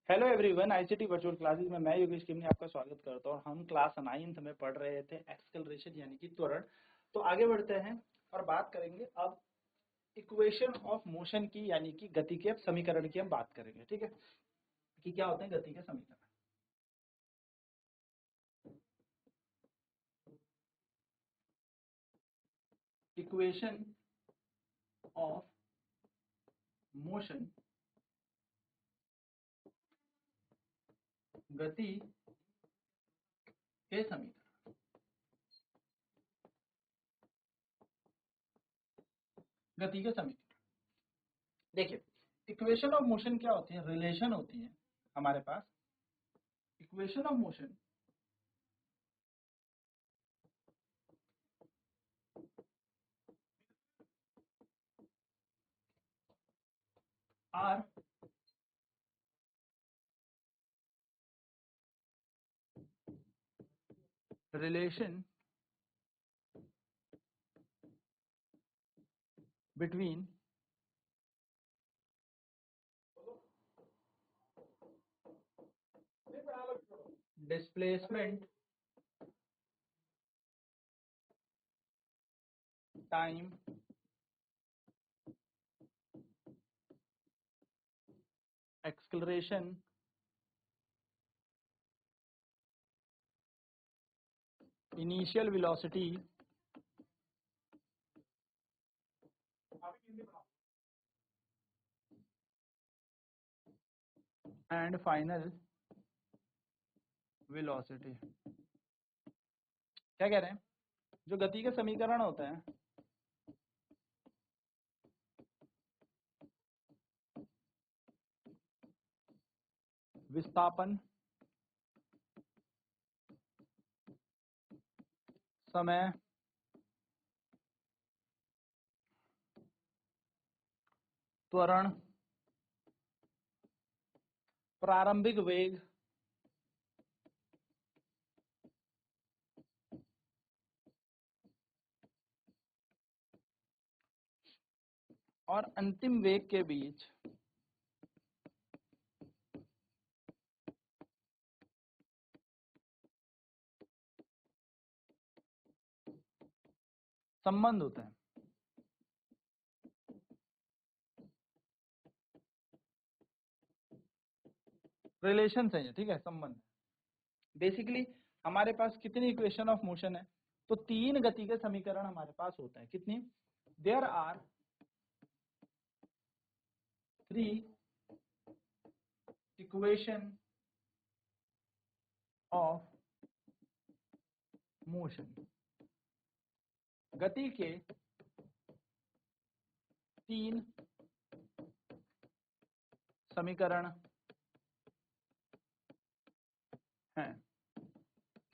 Hello everyone, ICT virtual classes में मैं योगेश किमनी आपका स्वागत करता हूँ। और हम क्लास 9th में पढ़ रहे थे एक्सेलरेशन यानी कि त्वरण। तो आगे बढ़ते हैं और बात करेंगे अब इक्वेशन ऑफ मोशन की, यानी कि गति के समीकरण की हम बात करेंगे। ठीक है, कि क्या होते हैं गति के समीकरण। इक्वेशन ऑफ मोशन, गति के समीकरण। गति के समीकरण देखिए, इक्वेशन ऑफ मोशन क्या होती है? रिलेशन होती है हमारे पास। Equation of motion are relation between displacement, time, acceleration, initial velocity and final velocity। क्या कह रहे हैं? जो गति के समीकरण होते हैं विस्थापन, समय, त्वरण, प्रारंभिक वेग और अंतिम वेग के बीच संबंध होते हैं। रिलेशन है, ठीक है, संबंध। बेसिकली हमारे पास कितनी इक्वेशन ऑफ मोशन है? तो 3 गति के समीकरण हमारे पास होते हैं। कितनी? There are 3 equation of motion. गति के 3 समीकरण हैं।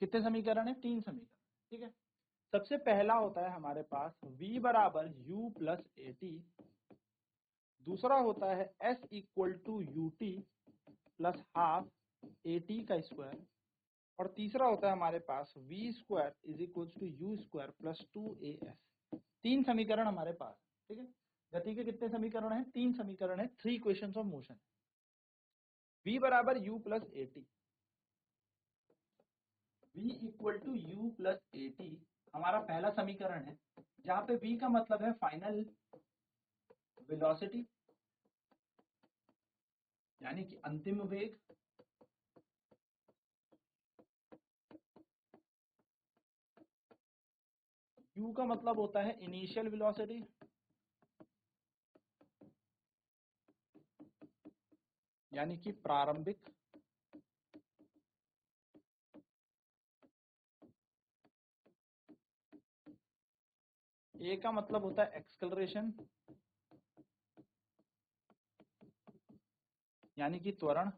कितने समीकरण है? 3 समीकरण। ठीक है, सबसे पहला होता है हमारे पास v बराबर u प्लस ए टी। दूसरा होता है s equal to u t plus half a t का स्क्वायर। और तीसरा होता है हमारे पास v square is equal to u square plus 2as। 3 समीकरण हमारे पास। ठीक है, गति के कितने समीकरण हैं? 3 समीकरण है, 3 इक्वेशंस ऑफ मोशन। v बराबर u plus a t, v equal to u plus a t हमारा पहला समीकरण है, जहां पे v का मतलब है फाइनल वेलोसिटी यानी कि अंतिम वेग, u का मतलब होता है इनिशियल वेलोसिटी यानी कि प्रारंभिक, a का मतलब होता है एक्सेलरेशन यानी कि त्वरण,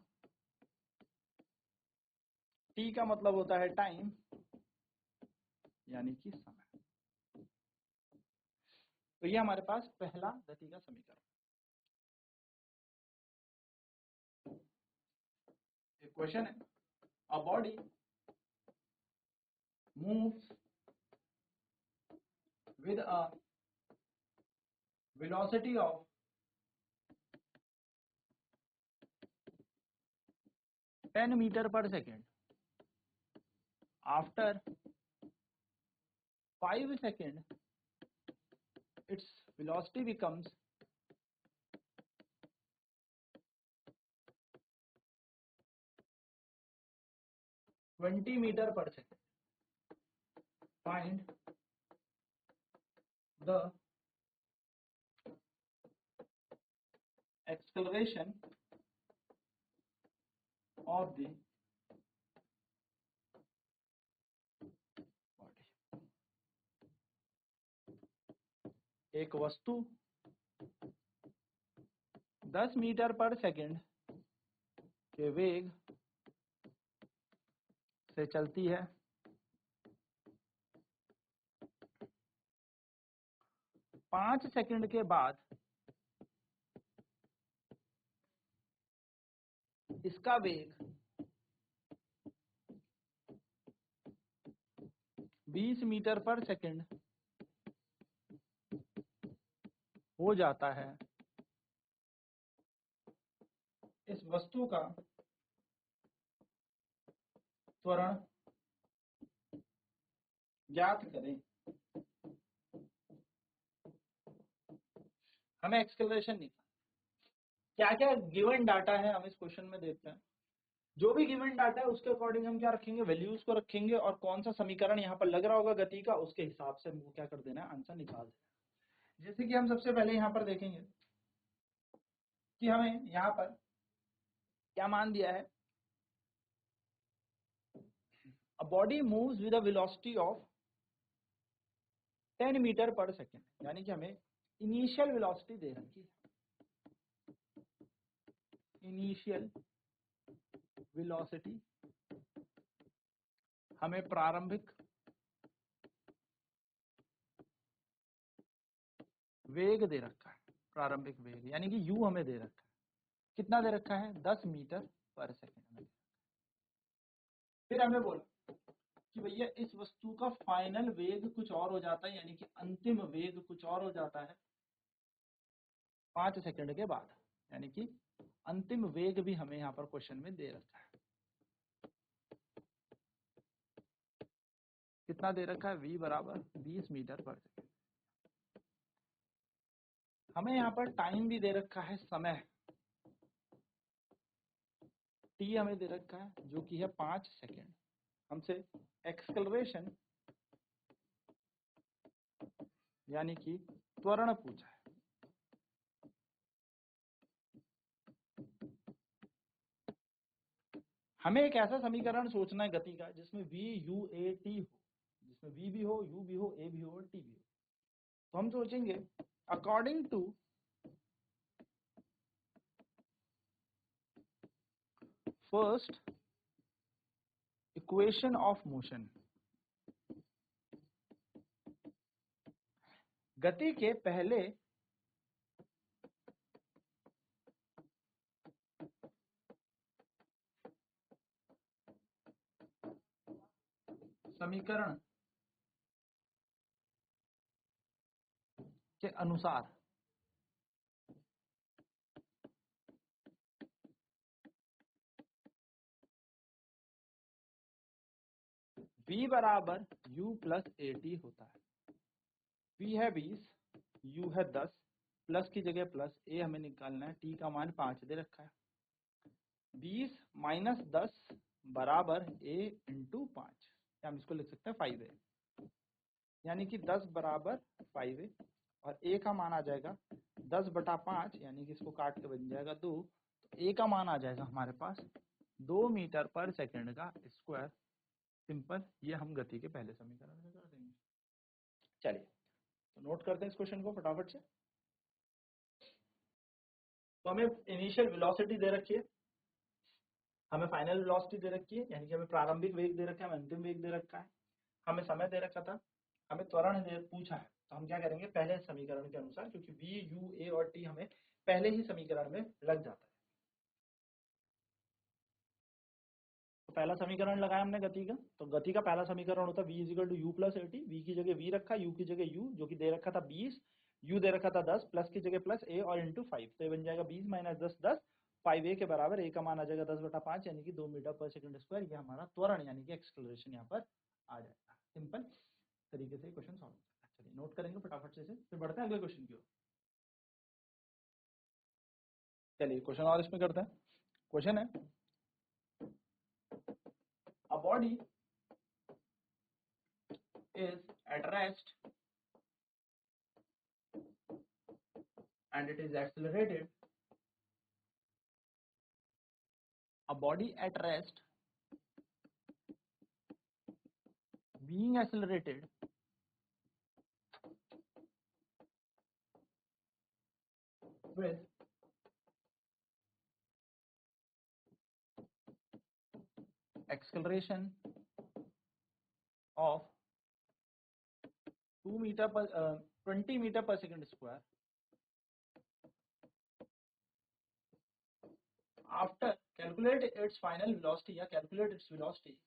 t का मतलब होता है टाइम यानी कि समय। तो ये हमारे पास पहला गति का समीकरण। एक क्वेश्चन है, a body moves with a velocity of 10 meter पर second, after 5 second its velocity becomes 20 meter per second. Find the acceleration of the body. एक वस्तु 10 मीटर पर सेकेंड के वेग से चलती है, 5 सेकेंड के बाद इसका वेग 20 मीटर पर सेकेंड हो जाता है। इस वस्तु का त्वरण ज्ञात करें। हमें एक्सेलरेशन निकालना। क्या क्या गिवन डाटा है हम इस क्वेश्चन में देखते हैं। जो भी गिवन डाटा है उसके अकॉर्डिंग हम क्या रखेंगे, वैल्यूज को रखेंगे और कौन सा समीकरण यहाँ पर लग रहा होगा गति का, उसके हिसाब से हमको क्या कर देना है, आंसर निकाल देना। जैसे कि हम सबसे पहले यहाँ पर देखेंगे कि हमें यहाँ पर क्या मान दिया है, a body moves with a velocity of 10 meter पर सेकेंड, यानी कि हमें इनिशियल वेलोसिटी दे रखी है। इनिशियल वेलोसिटी हमें प्रारंभिक वेग दे रखा है। प्रारंभिक वेग यानी कि u हमें दे रखा है। कितना दे रखा है, 10 मीटर पर सेकेंड। फिर हमें बोला कि भैया इस वस्तु का फाइनल वेग कुछ और हो जाता है, यानी कि अंतिम वेग कुछ और हो जाता है 5 सेकंड के बाद, यानी कि अंतिम वेग भी हमें यहाँ पर क्वेश्चन में दे रखा है। कितना दे रखा है, v बराबर 20 मीटर पर सेकेंड। हमें यहाँ पर टाइम भी दे रखा है, समय t हमें दे रखा है जो कि है 5 सेकेंड। हमसे एक्सेलरेशन यानी कि त्वरण पूछा है। हमें एक ऐसा समीकरण सोचना है गति का जिसमें v u a t हो, जिसमें v भी हो, u भी हो, a भी हो और t भी हो। तो हम सोचेंगे according to first equation of motion, गति के पहले समीकरण के अनुसार v बराबर u प्लस ए टी होता है। v है 20, u है 10, प्लस की जगह प्लस, a हमें निकालना है, t का मान 5 दे रखा है। 20 माइनस 10 बराबर a इंटू 5, हम इसको लिख सकते हैं 5a, यानी कि 10 बराबर 5a और a का मान आ जाएगा 10 बटा 5, यानी कि इसको काट के बन जाएगा 2, तो a का मान आ जाएगा हमारे पास 2 मीटर पर सेकेंड का स्क्वायर। सिंपल, ये हम गति के पहले समीकरण में कर देंगे। चलिए तो नोट करते हैं इस क्वेश्चन को फटाफट से। तो हमें इनिशियल वेलोसिटी दे रखी है, हमें फाइनल वेलोसिटी दे रखी है, यानी कि हमें प्रारंभिक वेग दे रखा है, हमें अंतिम वेग दे रखा है, हमें समय दे रखा था, हमें त्वरण दे पूछा है। तो हम क्या करेंगे, पहले समीकरण के अनुसार, क्योंकि v u a और t हमें पहले ही समीकरण में लग जाता है। तो पहला समीकरण लगाया हमने गति का, तो गति का पहला समीकरण होता है v is equal to u plus a t. V की जगह v रखा, u की जगह u जो कि दे रखा था 20, u दे रखा था 10, प्लस की जगह प्लस a और इंटू 5, तो ये बन जाएगा 20 माइनस 10 10 5a के बराबर a का मान आ जाएगा 10/5 यानी कि 2 मीटर पर सेकंड स्क्वायर। ये हमारा त्वरण यानी कि एक्सेलरेशन यहाँ पर आ जाएगा। सिंपल तरीके से क्वेश्चन सॉल्व करना है। चलिए नोट करेंगे फटाफट से फिर बढ़ते हैं अगले क्वेश्चन की ओर। चलिए क्वेश्चन और इसमें करते हैं। क्वेश्चन है a body is at rest and it is accelerated. A body at rest being accelerated with acceleration of 20 meter per second square after calculate its final velocity या calculate its velocity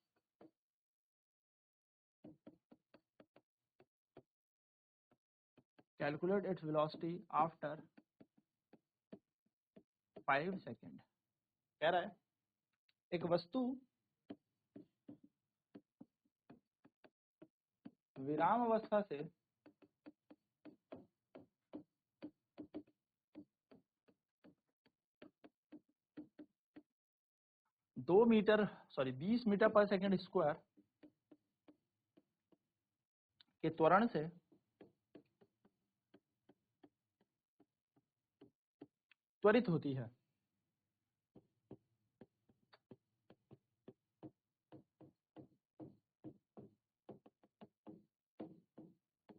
after 5 second. कह रहा है एक वस्तु विराम अवस्था से दो metre 20 metre per second square के त्वरण से त्वरित होती है।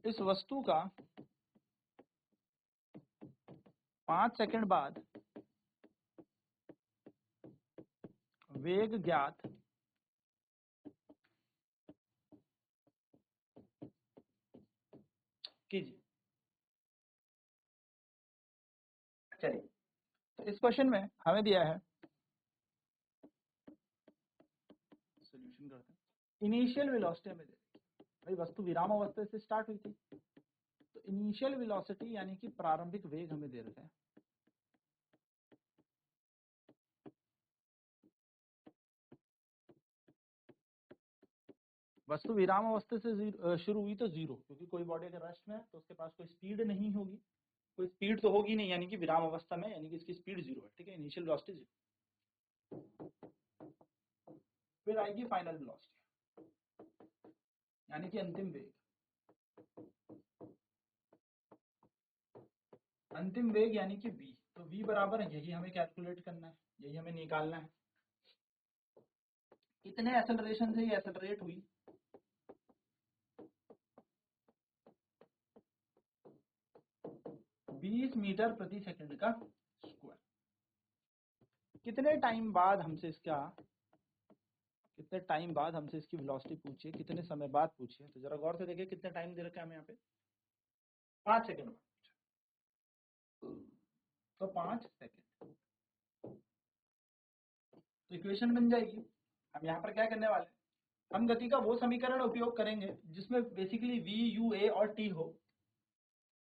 इस वस्तु का 5 सेकंड बाद वेग ज्ञात कीजिए। चलिए तो इस क्वेश्चन में हमें दिया है, सॉल्यूशन करते हैं। इनिशियल वेलोसिटी हमें दे भाई, वस्तु विराम अवस्था से स्टार्ट हुई थी तो इनिशियल वेलोसिटी यानी कि प्रारंभिक वेग हमें दे रहे हैं। वस्तु विराम अवस्था से शुरू हुई तो 0, क्योंकि कोई बॉडी अगर रेस्ट में है तो उसके पास कोई स्पीड नहीं होगी, कोई स्पीड तो होगी नहीं, यानी कि विराम अवस्था में यानी कि इसकी स्पीड 0 है। ठीक है, इनिशियल वेलोसिटी 0। फिर आएगी फाइनल वेलोसिटी यानी कि अंतिम वेग। अंतिम वेग यानी कि v, तो v बराबर है, यही हमें कैलकुलेट करना है, यही हमें निकालना है। कितने एक्सेलरेशन से ये एक्सेलरेट हुई, बीस मीटर प्रति सेकंड का स्क्वायर। कितने टाइम बाद हमसे इसकी वेलोसिटी पूछिए, कितने समय बाद पूछिए, तो जरा गौर से देखिए कितने टाइम दे रखा है हमें यहाँ पे, 5 सेकंड बाद। तो 5 सेकंड, तो इक्वेशन बन जाएगी। हम यहाँ पर क्या करने वाले हैं, हम गति का वो समीकरण उपयोग करेंगे जिसमें बेसिकली v, u, a और t हो।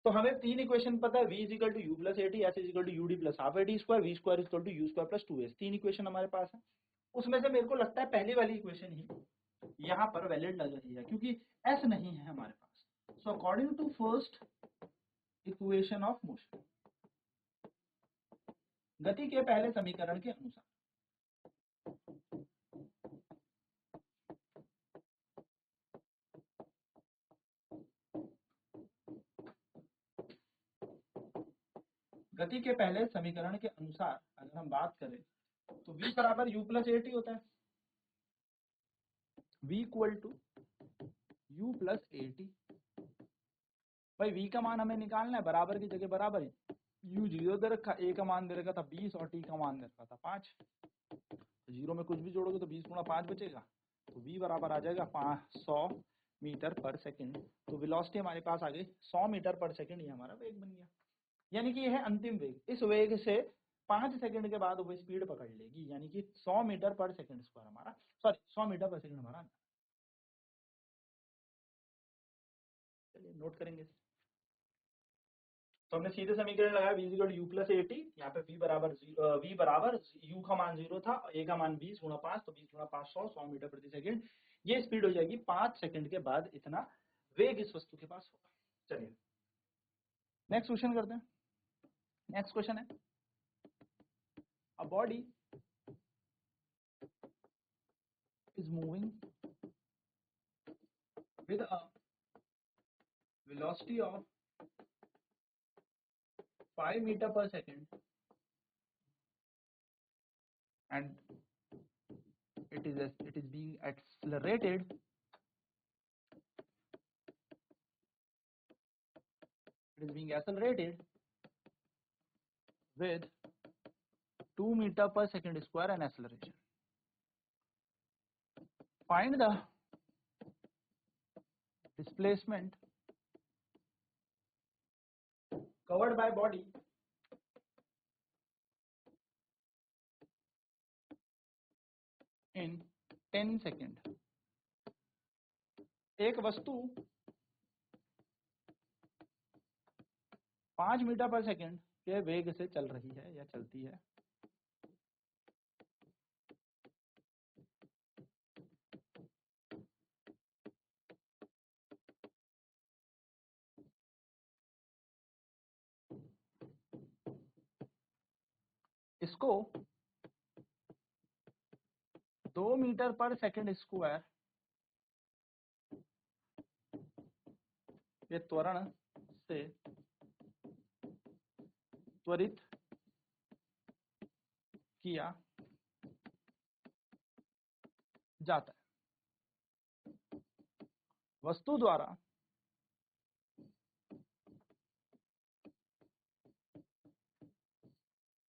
तो हमें तीन इक्वेशन पता है, v is equal to u plus a t, s is equal to u d plus half a t square, v square is equal to u square plus 2s। तीन equation हमारे पास है, उसमें से मेरे को लगता है पहली वाली इक्वेशन ही यहाँ पर वैलिड लग रही है, क्योंकि s नहीं है हमारे पास। So according to first equation of motion, गति के पहले समीकरण के अनुसार, गति के पहले समीकरण के अनुसार अगर हम बात करें तो v बराबर u प्लस ए टी होता है। v equal to u plus a t. भाई v का मान हमें निकालना है, बराबर की जगह बराबर है, u 0 दे रखा, a का मान दे रखा था 20 और t का मान दे रखा था 5। तो 0 में कुछ भी जोड़ोगे तो 20 गुणा 5 बचेगा, तो v बराबर आ जाएगा 100 मीटर पर सेकंड। तो वेलोसिटी हमारे पास आ गई 100 मीटर पर सेकंड, ये हमारा वेग बन गया। यानी कि यह है अंतिम वेग। इस वेग से 5 सेकंड के बाद वो स्पीड पकड़ लेगी, यानी कि 100 मीटर पर सेकंड स्क्वायर हमारा, 100 मीटर पर सेकंड हमारा। चलिए नोट करेंगे। तो हमने सीधे समीकरण लगाया v equal to u plus a t, यहाँ पे v बराबर u का मान 0 था, a का मान 20 गुणा 5, तो 20 गुणा 5 100 मीटर प्रति सेकंड। ये स्पीड हो जाएगी 5 सेकंड के बाद इतना वेग इस वस्तु के पास होगा। चलिए नेक्स्ट क्वेश्चन करते हैं। नेक्स्ट क्वेश्चन है a body is moving with a velocity of 5 metre per second and it is being accelerated with 2 meter per second square and acceleration. Find the displacement covered by body in 10 second. एक वस्तु 5 metre पर second के वेग से चल रही है या चलती है। इसको 2 मीटर पर सेकेंड स्क्वायर के त्वरण से त्वरित किया जाता है। वस्तु द्वारा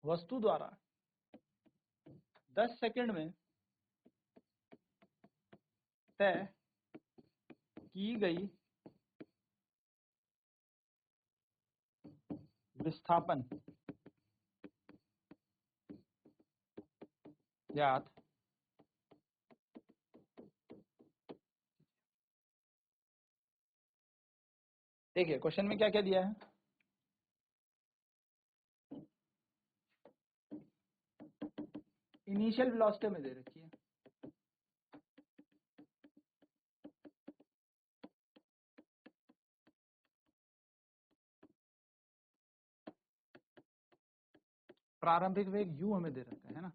वस्तु द्वारा 10 सेकंड में तय की गई विस्थापन ज्ञात देखिए क्वेश्चन में क्या क्या दिया है। इनिशियल वेलोसिटी में दे रखी है, प्रारंभिक वेग u हमें दे रखा है ना।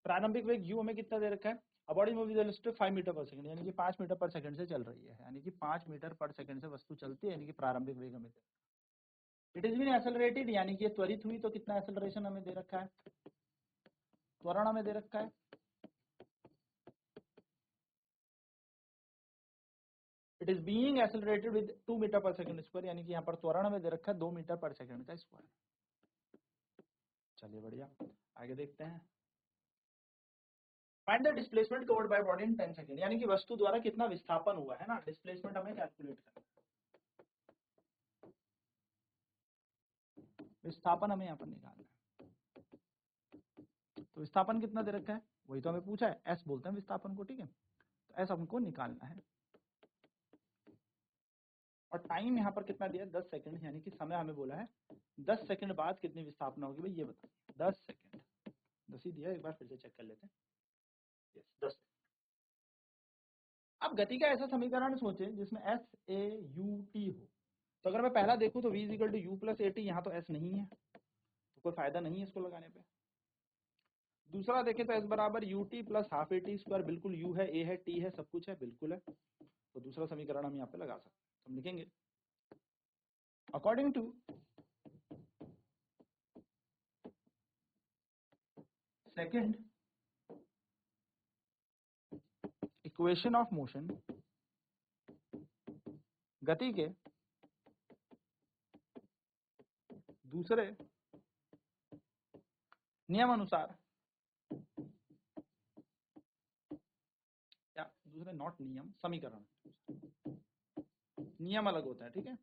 प्रारंभिक वेग u हमें कितना दे रखा है। A body move with velocity 5 metre per second, यानी कि 5 मीटर पर सेकंड से चल रही है, यानी कि 5 मीटर पर सेकंड से वस्तु चलती है, यानी कि प्रारंभिक वेग हमें दे। इट इज बीन एक्सेलरेटेड, यानी कि ये त्वरित हुई, तो कितना एक्सेलरेशन हमें दे रखा है, त्वरण हमें दे रखा है। It is being accelerated with 2 metre per second square, यानी कि यहाँ पर त्वरण हमें दे रखा है 2 मीटर पर सेकंड का स्क्वायर। चलिए बढ़िया, आगे देखते हैं। Find the displacement covered by body in 10 second, यानी कि वस्तु द्वारा कितना विस्थापन हुआ है ना, डिस्प्लेसमेंट हमें कैलकुलेट करना है। विस्थापन हमें यहाँ पर निकालना है। तो विस्थापन कितना दे रखा है, वही तो हमें पूछा है, एस बोलते हैं विस्थापन को, ठीक है। तो एस हमको निकालना है और टाइम यहाँ पर कितना दिया है, 10 सेकंड, यानी कि समय हमें बोला है 10 सेकंड बाद कितनी विस्थापन होगी भाई ये बताइए। 10 सेकंड 10 ही दिया, एक बार फिर से चेक कर लेते हैं। यस 10। अब गति का ऐसा समीकरण सोचे जिसमें एस ए यू टी हो। तो अगर मैं पहला देखूं तो v equal to u plus a t, यहाँ तो एस नहीं है तो कोई फायदा नहीं है इसको लगाने पे। दूसरा देखें तो एस बराबर you t plus half a t square, बिल्कुल यू है, ए है, टी है, सब कुछ है, बिल्कुल है। तो दूसरा समीकरण हम यहाँ पे लगा सकते हैं। हम लिखेंगे according to second equation of motion, गति के दूसरे नियम अनुसार, या दूसरे नॉट नियम, समीकरण, नियम अलग होता है, ठीक है।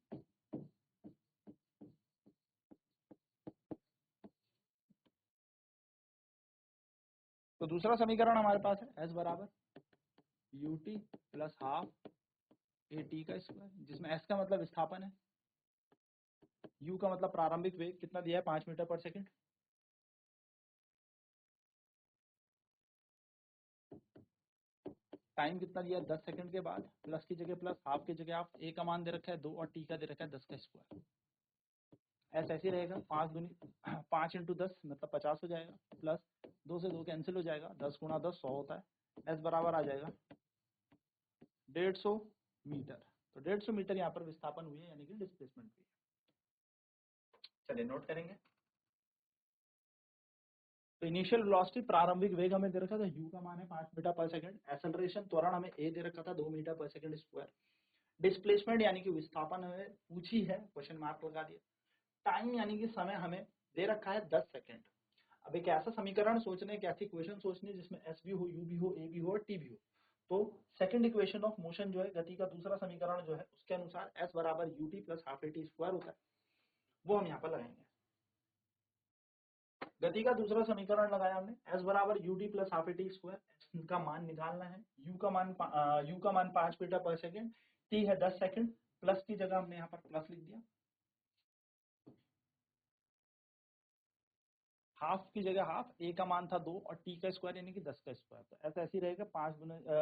तो दूसरा समीकरण हमारे पास है एस बराबर you t plus half a t का स्क्वायर, जिसमें एस का मतलब विस्थापन है u का मतलब प्रारंभिक वेग कितना दिया है 5 मीटर पर सेकंड। टाइम कितना दिया है 10 सेकंड के बाद, प्लस की जगह प्लस, हाफ की जगह हाफ, ए का मान दे रखा है 2 और टी का दे रखा है 10 का स्क्वायर। ऐसा ऐसे रहेगा 5 इंटू 10 मतलब 50 हो जाएगा, प्लस 2 से 2 कैंसिल हो जाएगा, 10 गुणा 10 100 होता है। एस बराबर आ जाएगा 150 मीटर। तो 150 मीटर यहाँ पर विस्थापन हुई है, यानी कि डिस्प्लेसमेंट हुई है। चलिए नोट करेंगे। तो इनिशियल वेलोसिटी प्रारंभिक वेग हमें दे रखा था, u का मान है 5 मीटर पर सेकंड। एक्सेलरेशन त्वरण हमें a दे रखा था 2 metre per second square. Displacement यानी कि विस्थापन हमें पूछी है, क्वेश्चन मार्क लगा दिया। टाइम यानी कि समय हमें दे रखा है 10 सेकंड। अब एक ऐसा समीकरण सोचने, एक ऐसी इक्वेशन सोचनी जिसमें एस भी हो, यू भी हो, ए भी हो और टी भी हो। तो सेकंड इक्वेशन ऑफ मोशन जो है, गति का दूसरा समीकरण जो है, उसके अनुसार एस बराबर you t plus half a t square होता है, वो हम यहाँ पर लगाएंगे। गति का दूसरा समीकरण लगाया हमने, एस बराबर you t plus half a t square. S का मान निकालना है, यू का मान 5 मीटर पर सेकंड, टी है 10 सेकंड, प्लस की जगह हमने यहाँ पर प्लस लिख दिया, हाफ की जगह हाफ, ए का मान था 2 और टी का स्क्वायर यानी कि 10 का स्क्वायर। तो ऐसा ऐसे ही रहेगा,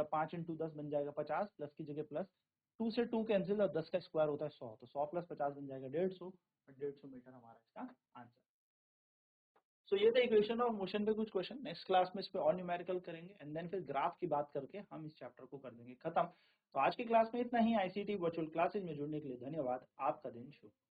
5 इंटू 10 बन जाएगा 50, प्लस की जगह प्लस, 2 से 2 कैंसिल और 10 का स्क्वायर होता है 100, तो 100 प्लस 50 बन जाएगा 150 और 150 मीटर हमारा इसका आंसर। सो ये था इक्वेशन ऑफ मोशन पे कुछ क्वेश्चन। नेक्स्ट क्लास में इस पे और न्यूमेरिकल करेंगे एंड देन फिर ग्राफ की बात करके हम इस चैप्टर को कर देंगे खत्म। तो आज की क्लास में इतना ही। आईसीटी वर्चुअल क्लासेज में जुड़ने के लिए धन्यवाद। आपका दिन शुभ।